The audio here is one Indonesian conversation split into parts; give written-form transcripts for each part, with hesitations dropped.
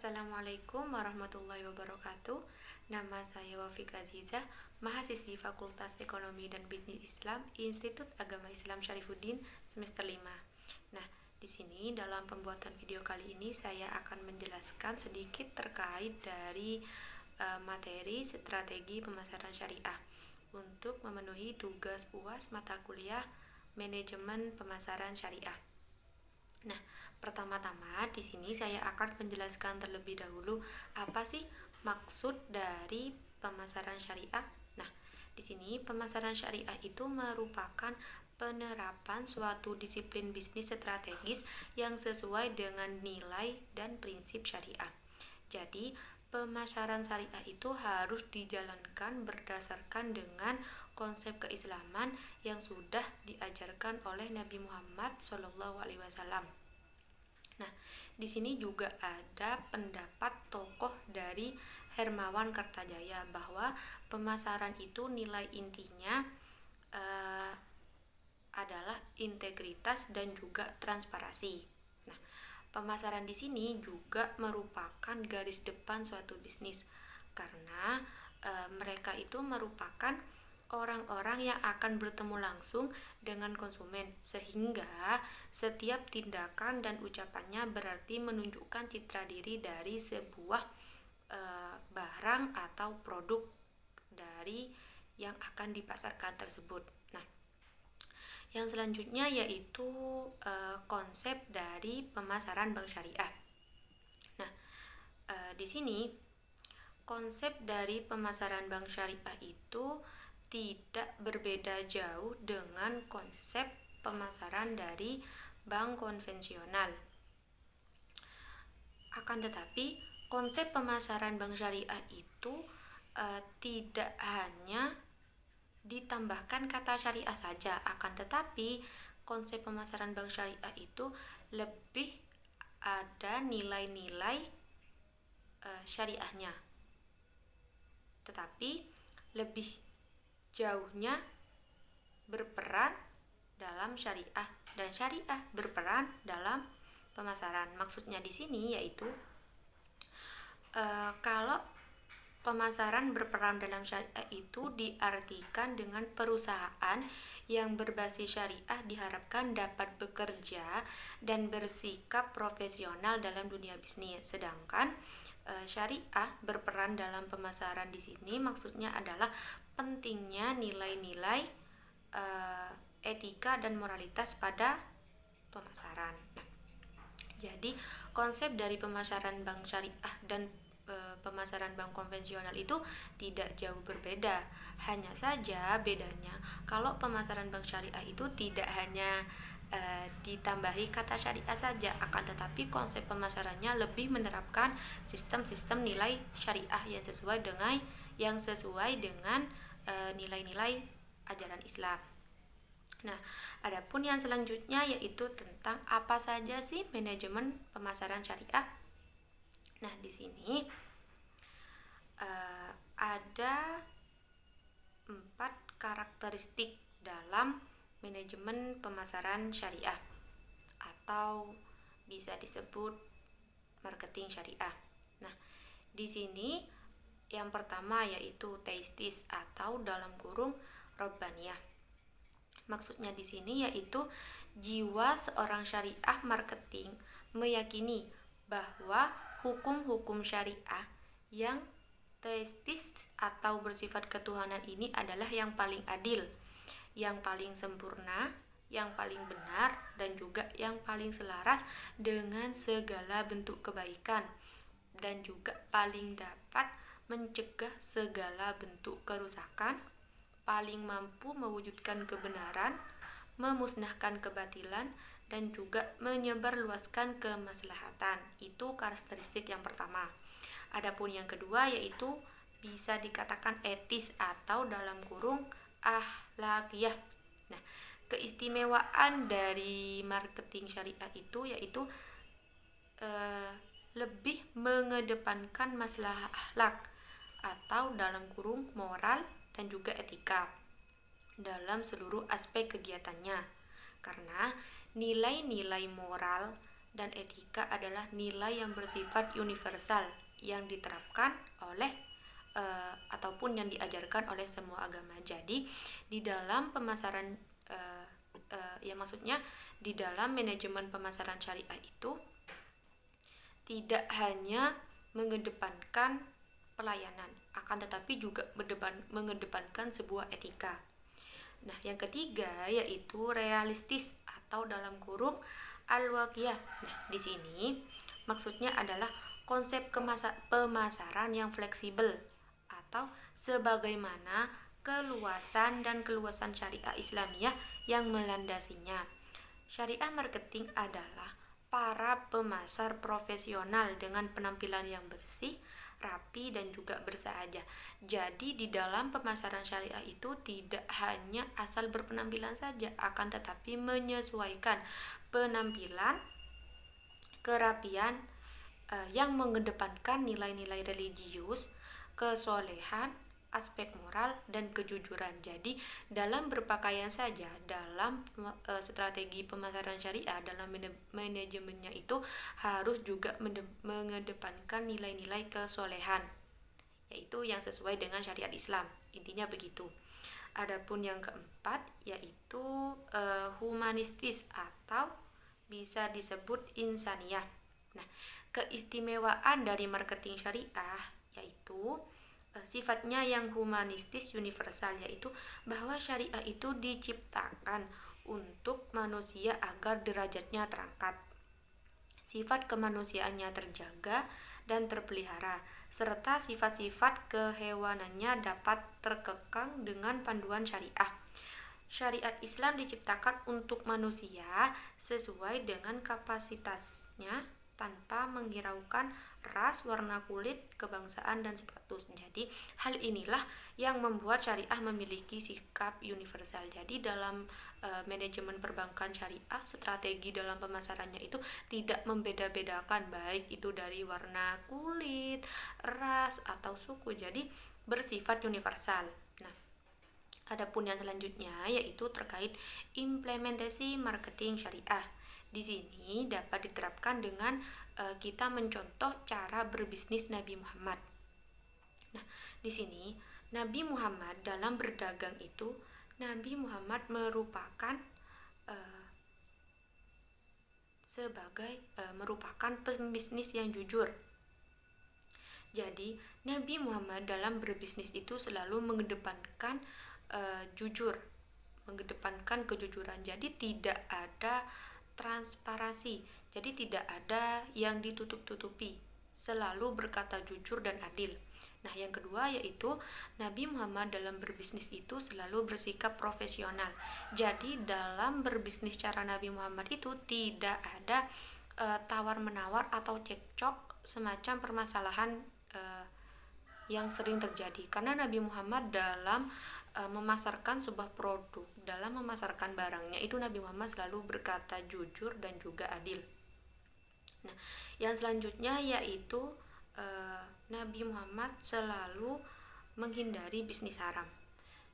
Assalamualaikum warahmatullahi wabarakatuh. Nama saya Wafik Azizah, mahasiswi Fakultas Ekonomi dan Bisnis Islam, Institut Agama Islam Syarifuddin, semester 5. Nah, di sini dalam pembuatan video kali ini saya akan menjelaskan sedikit terkait dari materi strategi pemasaran syariah untuk memenuhi tugas UAS mata kuliah manajemen pemasaran syariah. Nah, pertama-tama di sini saya akan menjelaskan terlebih dahulu apa sih maksud dari pemasaran syariah. Nah, di sini pemasaran syariah itu merupakan penerapan suatu disiplin bisnis strategis yang sesuai dengan nilai dan prinsip syariah. Jadi, pemasaran syariah itu harus dijalankan berdasarkan dengan konsep keislaman yang sudah diajarkan oleh Nabi Muhammad SAW. Nah, di sini juga ada pendapat tokoh dari Hermawan Kertajaya bahwa pemasaran itu nilai intinya adalah integritas dan juga transparansi. Nah, pemasaran di sini juga merupakan garis depan suatu bisnis karena mereka itu merupakan orang-orang yang akan bertemu langsung dengan konsumen, sehingga setiap tindakan dan ucapannya berarti menunjukkan citra diri dari sebuah barang atau produk dari yang akan dipasarkan tersebut. Nah, yang selanjutnya yaitu konsep dari pemasaran bank syariah. Nah, di sini konsep dari pemasaran bank syariah itu tidak berbeda jauh dengan konsep pemasaran dari bank konvensional. Akan tetapi, konsep pemasaran bank syariah itu tidak hanya ditambahkan kata syariah saja, akan tetapi konsep pemasaran bank syariah itu lebih ada nilai-nilai syariahnya, tetapi lebih jauhnya berperan dalam syariah dan syariah berperan dalam pemasaran. Maksudnya di sini yaitu kalau pemasaran berperan dalam syariah itu diartikan dengan perusahaan yang berbasis syariah diharapkan dapat bekerja dan bersikap profesional dalam dunia bisnis. Sedangkan syariah berperan dalam pemasaran di sini maksudnya adalah pentingnya nilai-nilai etika dan moralitas pada pemasaran. Nah, jadi konsep dari pemasaran bank syariah dan pemasaran bank konvensional itu tidak jauh berbeda. Hanya saja bedanya kalau pemasaran bank syariah itu tidak hanya ditambahi kata syariah saja, akan tetapi konsep pemasarannya lebih menerapkan sistem-sistem nilai syariah yang sesuai dengan nilai-nilai ajaran Islam. Nah, adapun yang selanjutnya yaitu tentang apa saja sih manajemen pemasaran syariah. Nah, di sini ada 4 karakteristik dalam manajemen pemasaran syariah atau bisa disebut marketing syariah. Nah, di sini yang pertama yaitu teistis atau dalam kurung robbaniyah. Maksudnya di sini yaitu jiwa seorang syariah marketing meyakini bahwa hukum-hukum syariah yang teistis atau bersifat ketuhanan ini adalah yang paling adil, yang paling sempurna, yang paling benar, dan juga yang paling selaras dengan segala bentuk kebaikan, dan juga paling dapat mencegah segala bentuk kerusakan, paling mampu mewujudkan kebenaran, memusnahkan kebatilan, dan juga menyebarluaskan kemaslahatan. Itu karakteristik yang pertama. Adapun yang kedua yaitu bisa dikatakan etis atau dalam kurung akhlakiyah. Nah, keistimewaan dari marketing syariah itu yaitu lebih mengedepankan masalah akhlak atau dalam kurung moral dan juga etika dalam seluruh aspek kegiatannya. Karena nilai-nilai moral dan etika adalah nilai yang bersifat universal yang diterapkan oleh ataupun yang diajarkan oleh semua agama. Jadi di dalam pemasaran ya maksudnya di dalam manajemen pemasaran syariah itu tidak hanya mengedepankan pelayanan, akan tetapi juga mengedepankan sebuah etika. Nah, yang ketiga yaitu realistis atau dalam kurung al-waqiyah. Nah, di sini maksudnya adalah konsep pemasaran yang fleksibel atau sebagaimana keluasan syariah Islamiyah yang melandasinya. Syariah marketing adalah para pemasar profesional dengan penampilan yang bersih, rapi, dan juga bersahaja. Jadi di dalam pemasaran syariah itu tidak hanya asal berpenampilan saja, akan tetapi menyesuaikan penampilan, kerapian yang mengedepankan nilai-nilai religius, kesolehan, aspek moral, dan kejujuran. Jadi dalam berpakaian saja, dalam strategi pemasaran syariah, dalam manajemennya itu harus juga mengedepankan nilai-nilai kesolehan, yaitu yang sesuai dengan syariat Islam. Intinya begitu. Adapun yang keempat yaitu humanistis atau bisa disebut insaniyah. Nah, keistimewaan dari marketing syariah yaitu sifatnya yang humanistis universal, yaitu bahwa syariah itu diciptakan untuk manusia agar derajatnya terangkat, sifat kemanusiaannya terjaga dan terpelihara, serta sifat-sifat kehewanannya dapat terkekang dengan panduan syariah. Syariat Islam diciptakan untuk manusia sesuai dengan kapasitasnya tanpa menghiraukan ras, warna kulit, kebangsaan, dan status. Jadi hal inilah yang membuat syariah memiliki sikap universal. Jadi dalam manajemen perbankan syariah, strategi dalam pemasarannya itu tidak membeda-bedakan baik itu dari warna kulit, ras, atau suku. Jadi bersifat universal. Nah, adapun yang selanjutnya yaitu terkait implementasi marketing syariah. Di sini dapat diterapkan dengan kita mencontoh cara berbisnis Nabi Muhammad. Nah, di sini Nabi Muhammad dalam berdagang itu, Nabi Muhammad merupakan merupakan pembisnis yang jujur. Jadi Nabi Muhammad dalam berbisnis itu selalu mengedepankan jujur, mengedepankan kejujuran. Jadi tidak ada transparansi, jadi tidak ada yang ditutup-tutupi, selalu berkata jujur dan adil. Nah, yang kedua yaitu Nabi Muhammad dalam berbisnis itu selalu bersikap profesional. Jadi dalam berbisnis cara Nabi Muhammad itu tidak ada tawar-menawar atau cekcok semacam permasalahan yang sering terjadi, karena Nabi Muhammad dalam memasarkan sebuah produk, dalam memasarkan barangnya itu Nabi Muhammad selalu berkata jujur dan juga adil. Nah, yang selanjutnya yaitu Nabi Muhammad selalu menghindari bisnis haram.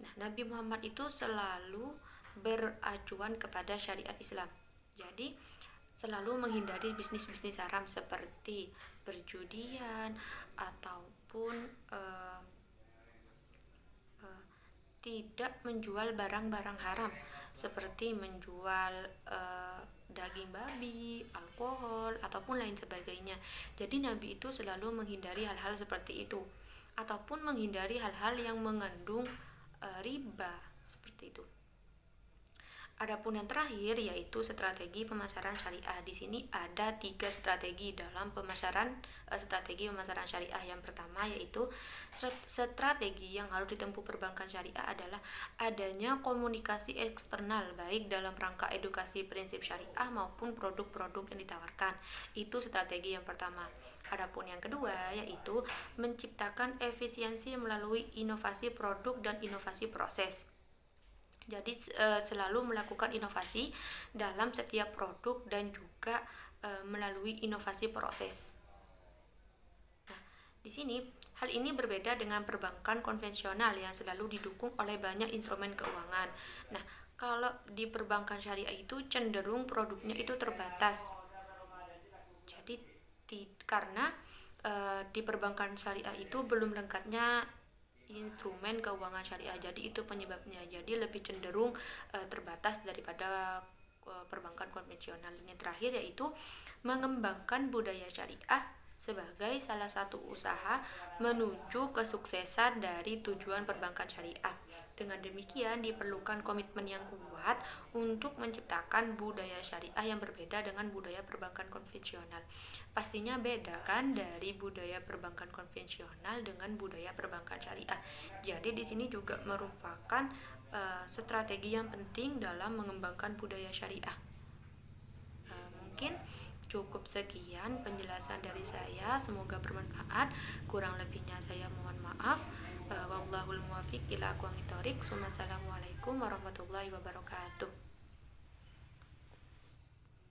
Nah, Nabi Muhammad itu selalu beracuan kepada syariat Islam. Jadi selalu menghindari bisnis-bisnis haram seperti perjudian ataupun tidak menjual barang-barang haram seperti menjual daging babi, alkohol, ataupun lain sebagainya. Jadi Nabi itu selalu menghindari hal-hal seperti itu, ataupun menghindari hal-hal yang mengandung riba seperti itu. Adapun yang terakhir yaitu strategi pemasaran syariah. Di sini ada 3 strategi dalam strategi pemasaran syariah. Yang pertama yaitu strategi yang harus ditempuh perbankan syariah adalah adanya komunikasi eksternal baik dalam rangka edukasi prinsip syariah maupun produk-produk yang ditawarkan. Itu strategi yang pertama. Adapun yang kedua yaitu menciptakan efisiensi melalui inovasi produk dan inovasi proses. Jadi selalu melakukan inovasi dalam setiap produk dan juga melalui inovasi proses. Nah, di sini hal ini berbeda dengan perbankan konvensional yang selalu didukung oleh banyak instrumen keuangan. Nah, kalau di perbankan syariah itu cenderung produknya itu terbatas. Jadi karena di perbankan syariah itu belum lengkapnya instrumen keuangan syariah, jadi itu penyebabnya. Jadi lebih cenderung terbatas daripada perbankan konvensional. Ini terakhir yaitu mengembangkan budaya syariah sebagai salah satu usaha menuju kesuksesan dari tujuan perbankan syariah. Dengan demikian diperlukan komitmen yang kuat untuk menciptakan budaya syariah yang berbeda dengan budaya perbankan konvensional. Pastinya beda kan dari budaya perbankan konvensional dengan budaya perbankan syariah. Jadi di sini juga merupakan strategi yang penting dalam mengembangkan budaya syariah. Mungkin cukup sekian penjelasan dari saya, semoga bermanfaat. Kurang lebihnya saya mohon maaf. Wallahul muwaffiq ila aqwamit thoriq. Wassalamualaikum warahmatullahi wabarakatuh.